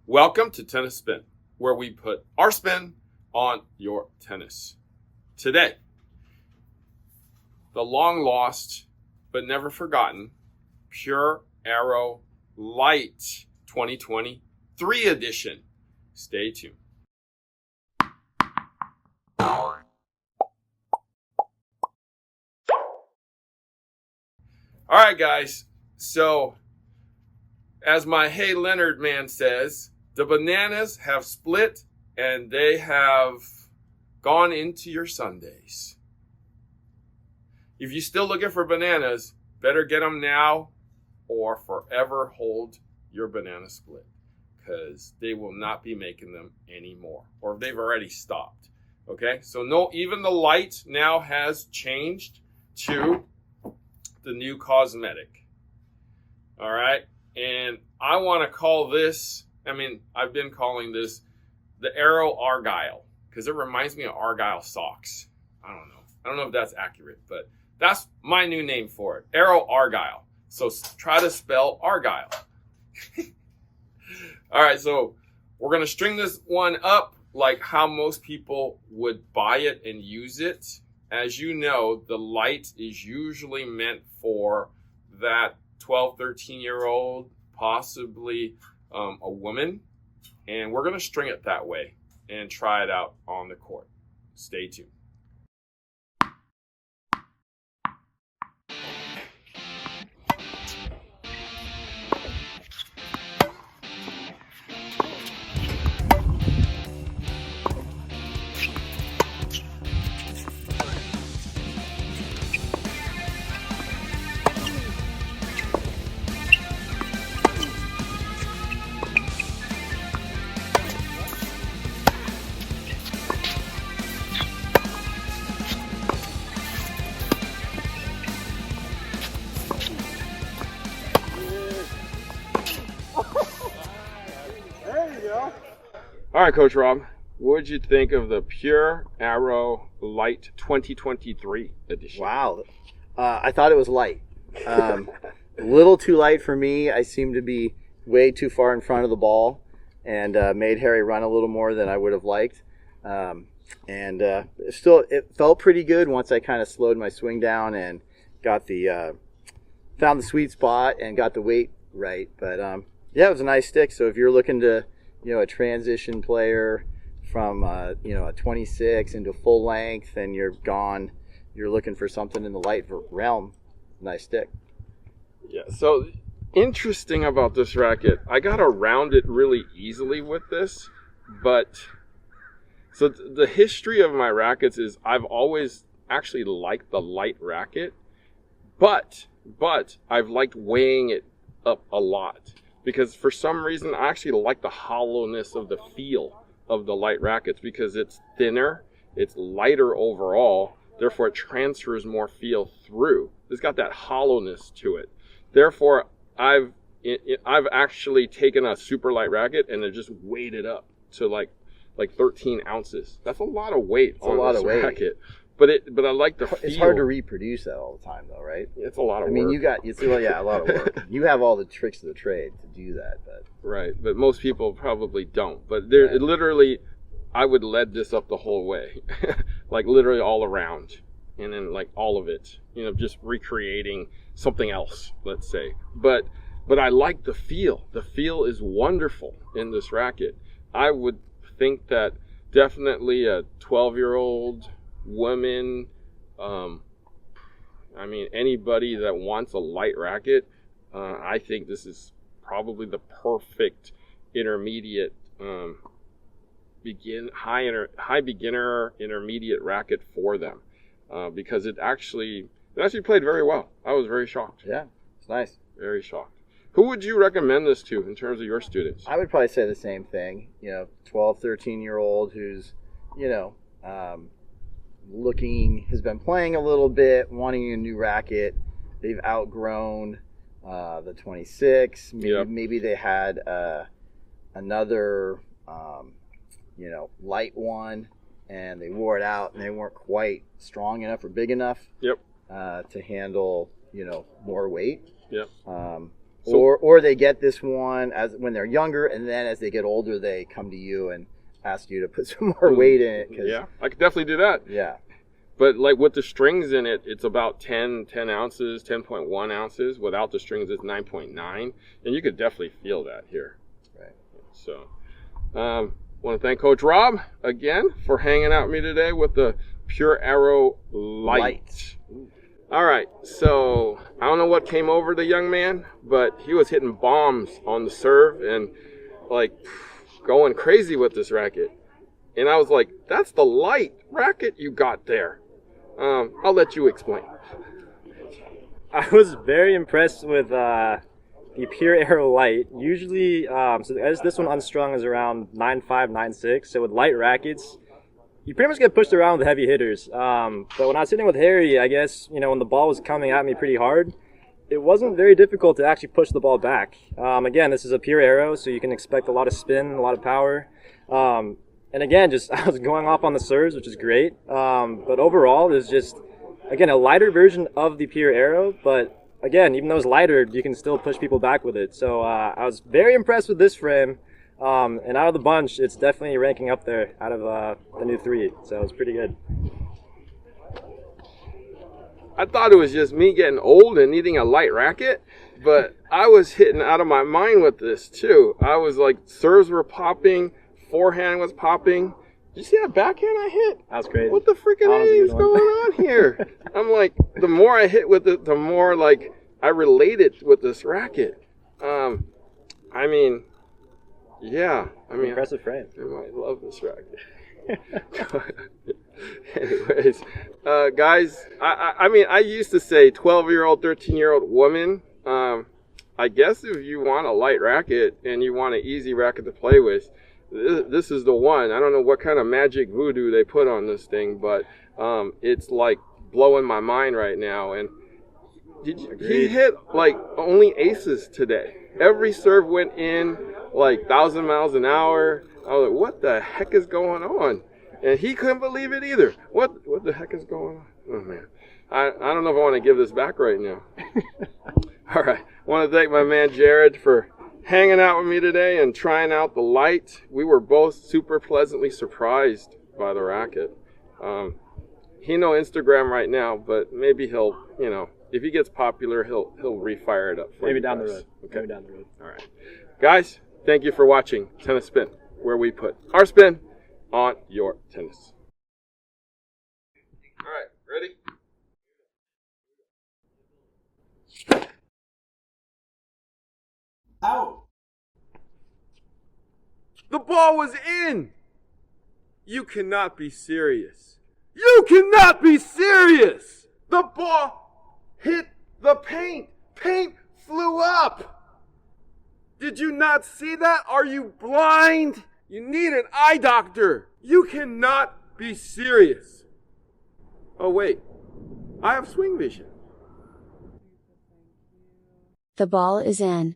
Welcome to Tennis Spin, where we put our spin on your tennis. Today, the long lost but never forgotten Pure Aero Lite 2023 edition. Stay tuned. All right, guys. So, as my Hey Leonard man says, the bananas have split and they have gone into your Sundays. If you're still looking for bananas, better get them now or forever hold your banana split, because they will not be making them anymore, or they've already stopped. Okay, so no, even the light now has changed to the new cosmetic. All right, and I want to call this, I've been calling this the Aero Argyle, because it reminds me of Argyle socks. I don't know if that's accurate, but that's my new name for it, Aero Argyle. So try to spell Argyle. All right, so we're going to string this one up like how most people would buy it and use it. As you know, the light is usually meant for that 12, 13-year-old, possibly a woman. And we're going to string it that way and try it out on the court. Stay tuned. All right, Coach Rob, what did you think of the Pure Aero Lite 2023 edition? Wow. I thought it was light. A little too light for me. I seemed to be way too far in front of the ball and made Harry run a little more than I would have liked. Still, it felt pretty good once I kind of slowed my swing down and got found the sweet spot and got the weight right. But yeah, it was a nice stick. So if you're looking to, a transition player from, a 26 into full length and you're looking for something in the light realm, nice stick. Yeah, so interesting about this racket, I got around it really easily with this, so the history of my rackets is I've always actually liked the light racket, but I've liked weighing it up a lot. Because for some reason, I actually like the hollowness of the feel of the light rackets, because it's thinner, it's lighter overall, therefore it transfers more feel through. It's got that hollowness to it. Therefore, I've actually taken a super light racket and then just weighed it up to like 13 ounces. That's a lot of weight on this racket. But I like the feel. It's hard to reproduce that all the time, though, right? It's a lot of work. A lot of work. You have all the tricks of the trade to do that, but right. But most people probably don't. But literally, I would lead this up the whole way, like literally all around, and then like all of it. Just recreating something else, let's say. But I like the feel. The feel is wonderful in this racket. I would think that definitely a 12-year-old woman, anybody that wants a light racket, I think this is probably the perfect intermediate, high beginner intermediate racket for them, because it actually played very well. I was very shocked. Yeah, it's nice. Very shocked. Who would you recommend this to in terms of your students? I would probably say the same thing. 12, 13-year-old who's, has been playing a little bit, wanting a new racket. They've outgrown the 26. Maybe they had another light one and they wore it out and they weren't quite strong enough or big enough to handle more weight. So, or they get this one as when they're younger, and then as they get older, they come to you and ask you to put some more weight in it. Yeah, I could definitely do that. Yeah. But like with the strings in it, it's about 10 ounces, 10.1 ounces. Without the strings, it's 9.9. And you could definitely feel that here. Right. So, want to thank Coach Rob again for hanging out with me today with the Pure Aero Lite. All right, so I don't know what came over the young man, but he was hitting bombs on the serve and like going crazy with this racket. And I was like, that's the light racket you got there. I'll let you explain. I was very impressed with the Pure Aero Lite. Usually, so as this one unstrung is around 9.5, 9.6. So with light rackets, you pretty much get pushed around with heavy hitters. But when I was hitting with Harry, I guess, when the ball was coming at me pretty hard, it wasn't very difficult to actually push the ball back. Again, this is a Pure Aero, so you can expect a lot of spin, a lot of power. And again, I was going off on the serves, which is great. But overall, it's just, again, a lighter version of the Pure Aero. But again, even though it's lighter, you can still push people back with it. So I was very impressed with this frame. And out of the bunch, it's definitely ranking up there out of the new 3. So it's pretty good. I thought it was just me getting old and needing a light racket, but I was hitting out of my mind with this too. I was like, serves were popping, forehand was popping. Did you see that backhand I hit? That was crazy. What the freaking A is going on here? I'm like, the more I hit with it, the more like I related with this racket. I mean, yeah. Impressive frame. I might love this racket. Anyways, guys, I used to say 12-year-old, 13-year-old woman. I guess if you want a light racket and you want an easy racket to play with, this is the one. I don't know what kind of magic voodoo they put on this thing, but it's like blowing my mind right now. And he hit like only aces today. Every serve went in like 1,000 miles an hour. I was like, what the heck is going on? And he couldn't believe it either. What the heck is going on? Oh, man. I don't know if I want to give this back right now. All right. I want to thank my man Jerod for hanging out with me today and trying out the Lite. We were both super pleasantly surprised by the racket. He no Instagram right now, but maybe he'll, if he gets popular, he'll refire it up for Maybe you down guys. the road. Okay. Maybe down the road. All right. Guys, thank you for watching Tennis Spin, where we put our spin on your tennis. All right, ready? Out. The ball was in. You cannot be serious. You cannot be serious. The ball hit the paint. Paint flew up. Did you not see that? Are you blind? You need an eye doctor. You cannot be serious. Oh, wait. I have swing vision. The ball is in.